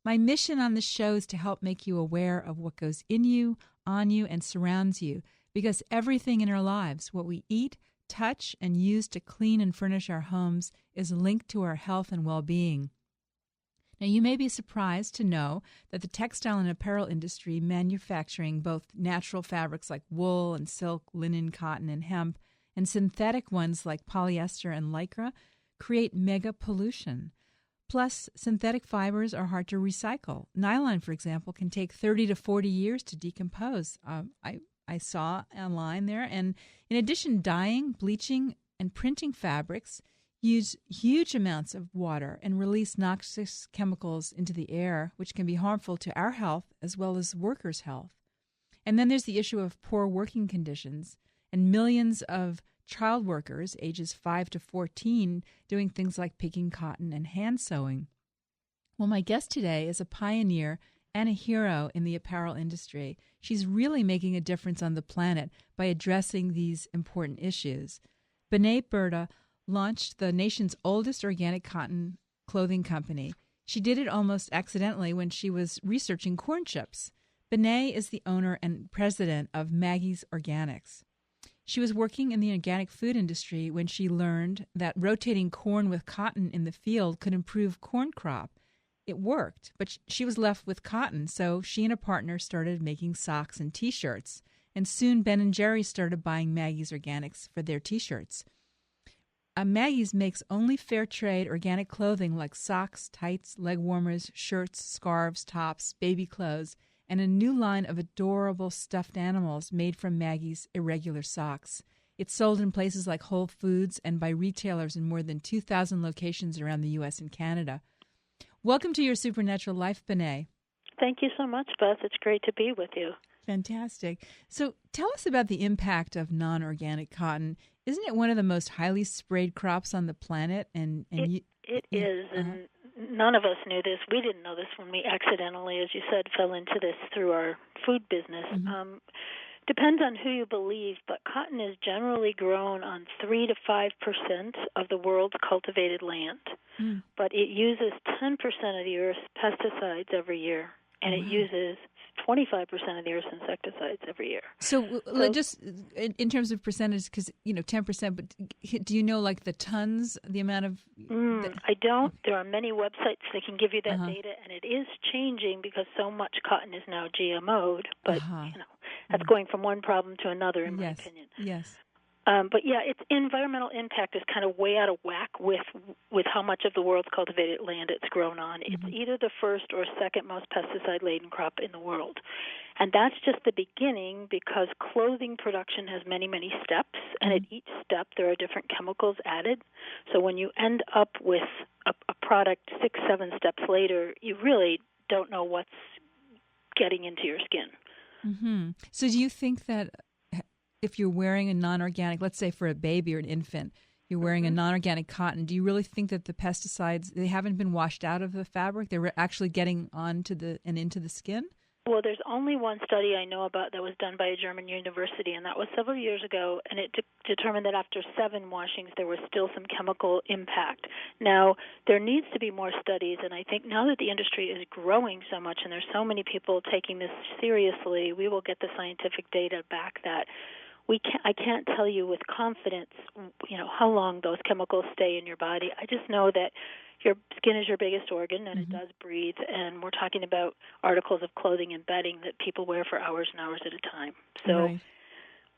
My mission on the show is to help make you aware of what goes in you, on you, and surrounds you, because everything in our lives, what we eat, touch, and use to clean and furnish our homes, is linked to our health and well-being. Now, you may be surprised to know that the textile and apparel industry, manufacturing both natural fabrics like wool and silk, linen, cotton, and hemp, and synthetic ones like polyester and lycra, create mega pollution. Plus, synthetic fibers are hard to recycle. Nylon, for example, can take 30 to 40 years to decompose. I saw online there. And in addition, dyeing, bleaching, and printing fabrics use huge amounts of water and release noxious chemicals into the air, which can be harmful to our health as well as workers' health. And then there's the issue of poor working conditions and millions of child workers, ages 5 to 14, doing things like picking cotton and hand sewing. Well, my guest today is a pioneer and a hero in the apparel industry. She's really making a difference on the planet by addressing these important issues. B'nai B'rita launched the nation's oldest organic cotton clothing company. She did it almost accidentally when she was researching corn chips. B'nai is the owner and president of Maggies Organics. She was working in the organic food industry when she learned that rotating corn with cotton in the field could improve corn crop. It worked, but she was left with cotton, so she and a partner started making socks and T-shirts. And soon Ben & Jerry's started buying Maggies Organics for their T-shirts. Maggies makes only fair trade organic clothing like socks, tights, leg warmers, shirts, scarves, tops, baby clothes, and a new line of adorable stuffed animals made from Maggies' irregular socks. It's sold in places like Whole Foods and by retailers in more than 2,000 locations around the U.S. and Canada. Welcome to Your Supernatural Life, B'nai. Thank you so much, Beth. It's great to be with you. Fantastic. So tell us about the impact of non-organic cotton. Isn't it one of the most highly sprayed crops on the planet? It is, and none of us knew this. We didn't know this when we accidentally, as you said, fell into this through our food business. Mm-hmm. Depends on who you believe, but cotton is generally grown on 3 to 5% of the world's cultivated land. Mm. But it uses 10% of the Earth's pesticides every year, and it uses 25% of the Earth's insecticides every year. So just in terms of percentage, because 10%. But do you know like the tons, the amount of? I don't. There are many websites that can give you that data, and it is changing because so much cotton is now GMO'd. But that's going from one problem to another, in my opinion. Yes. But yeah, its environmental impact is kind of way out of whack with how much of the world's cultivated land it's grown on. It's either the first or second most pesticide-laden crop in the world. And that's just the beginning because clothing production has many, many steps, and at each step there are different chemicals added. So when you end up with a product 6, 7 steps later, you really don't know what's getting into your skin. Mm-hmm. So do you think that if you're wearing a non-organic, let's say for a baby or an infant, you're wearing a non-organic cotton, do you really think that the pesticides, they haven't been washed out of the fabric? They're actually getting onto into the skin? Well, there's only one study I know about that was done by a German university, and that was several years ago, and it determined that after 7 washings there was still some chemical impact. Now, there needs to be more studies, and I think now that the industry is growing so much and there's so many people taking this seriously, we will get the scientific data back that I can't tell you with confidence, how long those chemicals stay in your body. I just know that your skin is your biggest organ, and it does breathe, and we're talking about articles of clothing and bedding that people wear for hours and hours at a time. So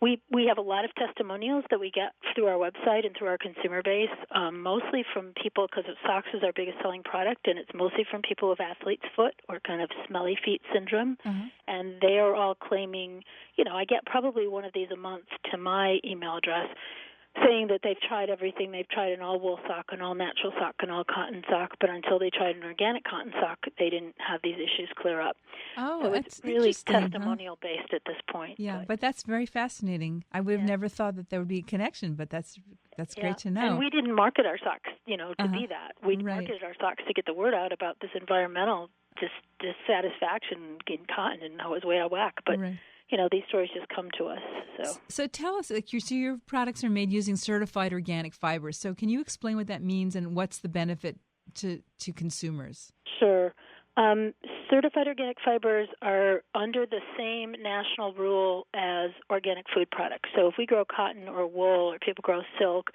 we have a lot of testimonials that we get through our website and through our consumer base, mostly from people, because socks is our biggest selling product, and it's mostly from people with athlete's foot or kind of smelly feet syndrome, and they are all claiming, I get probably one of these a month to my email address, saying that they've tried everything. They've tried an all-wool sock, an all-natural sock, an all-cotton sock, but until they tried an organic cotton sock, they didn't have these issues clear up. Oh, so that's it's really interesting, testimonial-based at this point. Yeah, but that's very fascinating. I would have never thought that there would be a connection, but that's great to know. And we didn't market our socks, to be that. We marketed our socks to get the word out about this environmental dissatisfaction in cotton and how it was way out of whack. But these stories just come to us. So tell us, your products are made using certified organic fibers. So can you explain what that means and what's the benefit to consumers? Sure. Certified organic fibers are under the same national rule as organic food products. So if we grow cotton or wool or people grow silk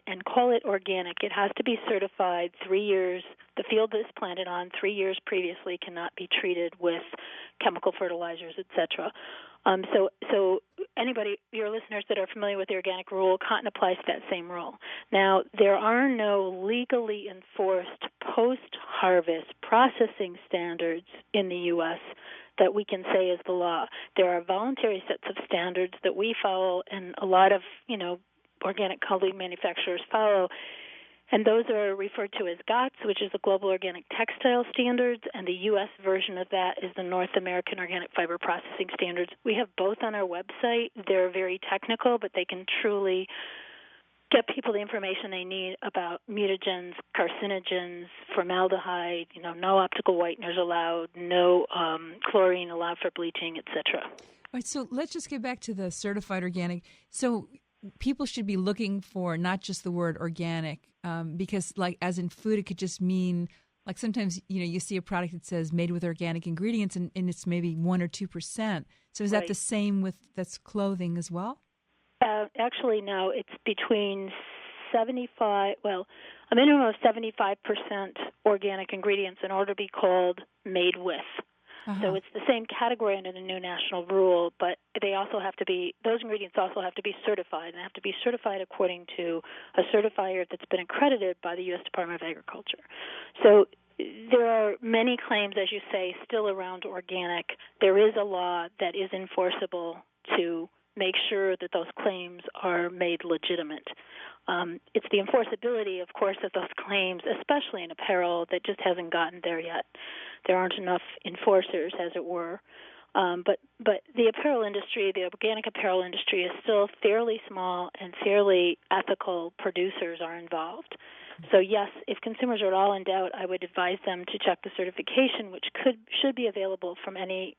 and call it organic, it has to be certified 3 years. The field that it's planted on 3 years previously cannot be treated with chemical fertilizers, etc. So anybody, your listeners that are familiar with the organic rule, cotton applies to that same rule. Now, there are no legally enforced post-harvest processing standards in the U.S. that we can say is the law. There are voluntary sets of standards that we follow, and a lot of, organic clothing manufacturers follow. And those are referred to as GOTS, which is the Global Organic Textile Standards, and the U.S. version of that is the North American Organic Fiber Processing Standards. We have both on our website. They're very technical, but they can truly get people the information they need about mutagens, carcinogens, formaldehyde, no optical whiteners allowed, no chlorine allowed for bleaching, etc. All right, so let's just get back to the certified organic. So people should be looking for not just the word organic, because like as in food, it could just mean like sometimes, you see a product that says made with organic ingredients and it's maybe 1 or 2%. So is that the same that's clothing as well? Actually, no, it's between a minimum of 75% organic ingredients in order to be called made with. Uh-huh. So it's the same category under the new national rule, but those ingredients also have to be certified, and have to be certified according to a certifier that's been accredited by the U.S. Department of Agriculture. So there are many claims, as you say, still around organic. There is a law that is enforceable to make sure that those claims are made legitimate. It's the enforceability, of course, of those claims, especially in apparel, that just hasn't gotten there yet. There aren't enough enforcers, as it were. But the apparel industry, the organic apparel industry, is still fairly small, and fairly ethical producers are involved. So yes, if consumers are at all in doubt, I would advise them to check the certification, which should be available from any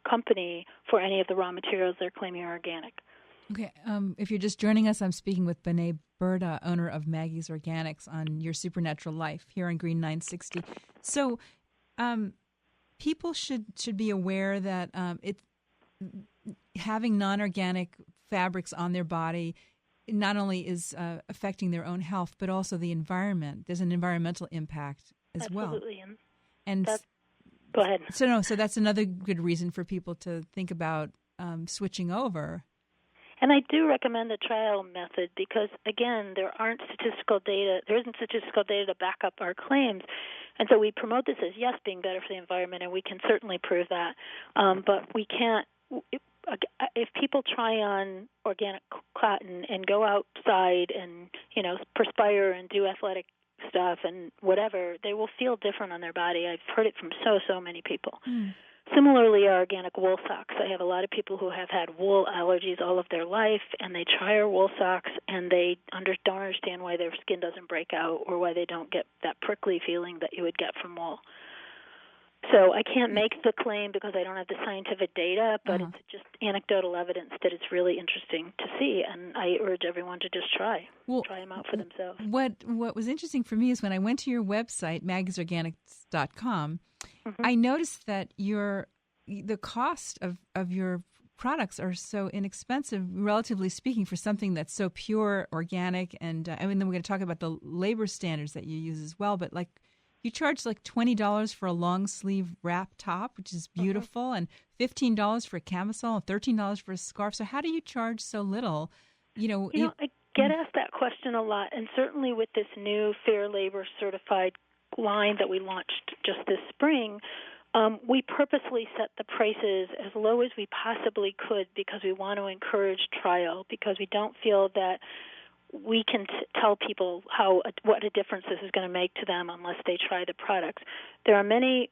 company for any of the raw materials they're claiming are organic. Okay. If you're just joining us, I'm speaking with Benet Berta, owner of Maggies Organics, on Your Supernatural Life here on Green 960. So people should be aware that having non-organic fabrics on their body not only is affecting their own health, but also the environment. There's an environmental impact as well. Absolutely. And go ahead. So that's another good reason for people to think about switching over. And I do recommend the trial method because, again, there isn't statistical data to back up our claims. And so we promote this as, yes, being better for the environment, and we can certainly prove that. But we can't, if people try on organic cotton and go outside and, perspire and do athletic stuff and whatever, they will feel different on their body. I've heard it from so many people. Similarly, our organic wool socks. I have a lot of people who have had wool allergies all of their life, and they try our wool socks, and they don't understand why their skin doesn't break out or why they don't get that prickly feeling that you would get from wool. So I can't make the claim because I don't have the scientific data, but it's just anecdotal evidence that it's really interesting to see, and I urge everyone to just try them out for themselves. What was interesting for me is when I went to your website, maggiesorganics.com, I noticed that the cost of your products are so inexpensive, relatively speaking, for something that's so pure, organic, and then we're going to talk about the labor standards that you use as well. But you charge like $20 for a long sleeve wrap top, which is beautiful, and $15 for a camisole, and $13 for a scarf. So how do you charge so little? I get asked that question a lot, and certainly with this new Fair Labor Certified line that we launched just this spring, we purposely set the prices as low as we possibly could because we want to encourage trial, because we don't feel that we can tell people what a difference this is going to make to them unless they try the products. There are many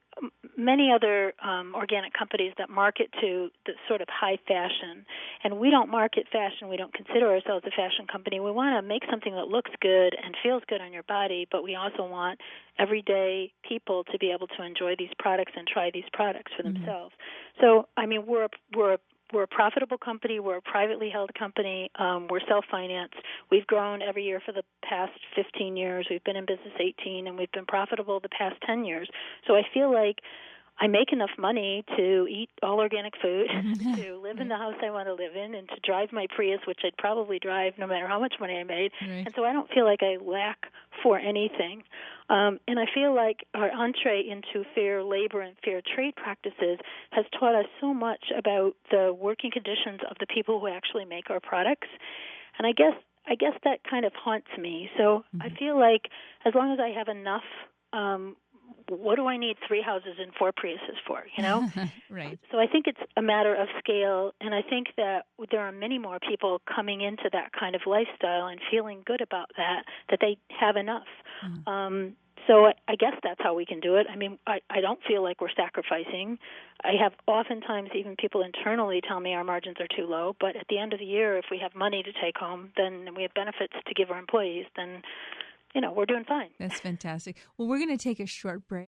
other organic companies that market to the sort of high fashion, and we don't market fashion. We don't consider ourselves a fashion company. We want to make something that looks good and feels good on your body, but we also want everyday people to be able to enjoy these products and try these products for themselves. So, I mean, we're a profitable company. We're a privately held company. We're self-financed. We've grown every year for the past 15 years. We've been in business 18, and we've been profitable the past 10 years. So I feel like I make enough money to eat all organic food, to live in the house I want to live in, and to drive my Prius, which I'd probably drive no matter how much money I made. Right. And so I don't feel like I lack for anything. And I feel like our entree into fair labor and fair trade practices has taught us so much about the working conditions of the people who actually make our products. And I guess that kind of haunts me. So I feel like as long as I have enough, what do I need 3 houses and 4 Priuses for, you know? Right. So I think it's a matter of scale, and I think that there are many more people coming into that kind of lifestyle and feeling good about that they have enough. So I guess that's how we can do it. I mean, I don't feel like we're sacrificing. I have oftentimes even people internally tell me our margins are too low, but at the end of the year, if we have money to take home, then we have benefits to give our employees, then, we're doing fine. That's fantastic. Well, we're going to take a short break.